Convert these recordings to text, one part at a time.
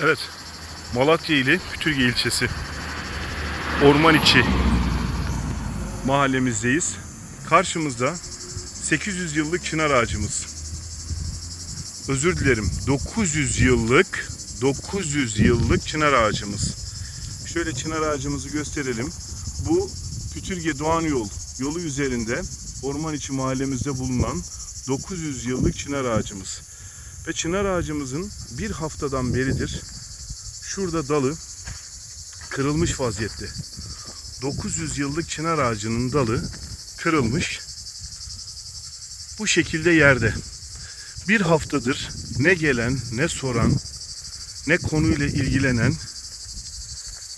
Evet, Malatya ili Pütürge ilçesi Ormaniçi mahallemizdeyiz. Karşımızda 800 yıllık çınar ağacımız. Özür dilerim, 900 yıllık çınar ağacımız. Şöyle çınar ağacımızı gösterelim. Bu Pütürge Doğan yolu üzerinde Ormaniçi mahallemizde bulunan 900 yıllık çınar ağacımız. Ve çınar ağacımızın bir haftadan beridir şurada dalı kırılmış vaziyette. 900 yıllık çınar ağacının dalı kırılmış. Bu şekilde yerde. Bir haftadır ne gelen, ne soran, ne konuyla ilgilenen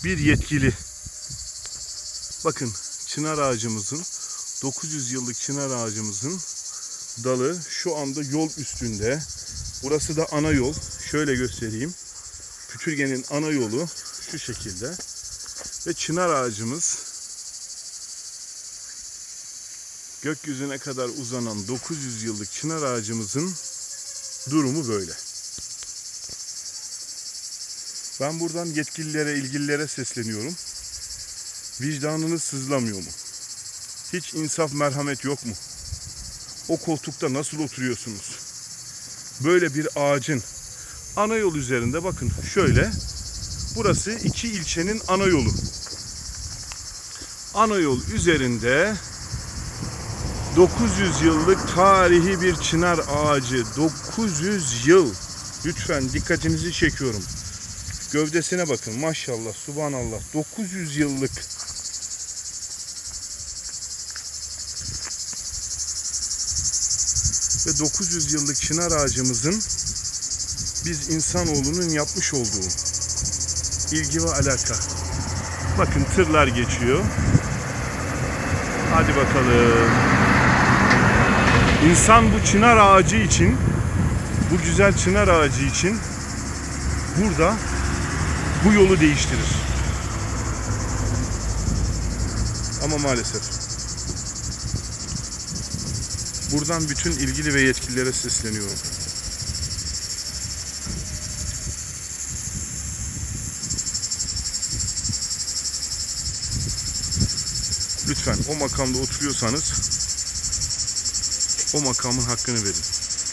bir yetkili. Bakın, çınar ağacımızın, 900 yıllık çınar ağacımızın dalı şu anda yol üstünde. Burası da ana yol. Şöyle göstereyim. Pütürge'nin ana yolu şu şekilde. Ve çınar ağacımız gökyüzüne kadar uzanan 900 yıllık çınar ağacımızın durumu böyle. Ben buradan yetkililere, ilgililere sesleniyorum. Vicdanınız sızlamıyor mu? Hiç insaf, merhamet yok mu? O koltukta nasıl oturuyorsunuz? Böyle bir ağacın ana yol üzerinde, bakın şöyle, burası iki ilçenin ana yolu. Ana yol üzerinde 900 yıllık tarihi bir çınar ağacı. 900 yıl. Lütfen dikkatinizi çekiyorum. Gövdesine bakın, maşallah, subhanallah. 900 yıllık. Ve 900 yıllık çınar ağacımızın biz insanoğlunun yapmış olduğu ilgi ve alaka. Bakın, tırlar geçiyor. Hadi bakalım. İnsan bu çınar ağacı için, bu güzel çınar ağacı için burada bu yolu değiştirir. Ama maalesef. Buradan bütün ilgili ve yetkililere sesleniyorum. Lütfen o makamda oturuyorsanız o makamın hakkını verin.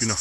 Günah.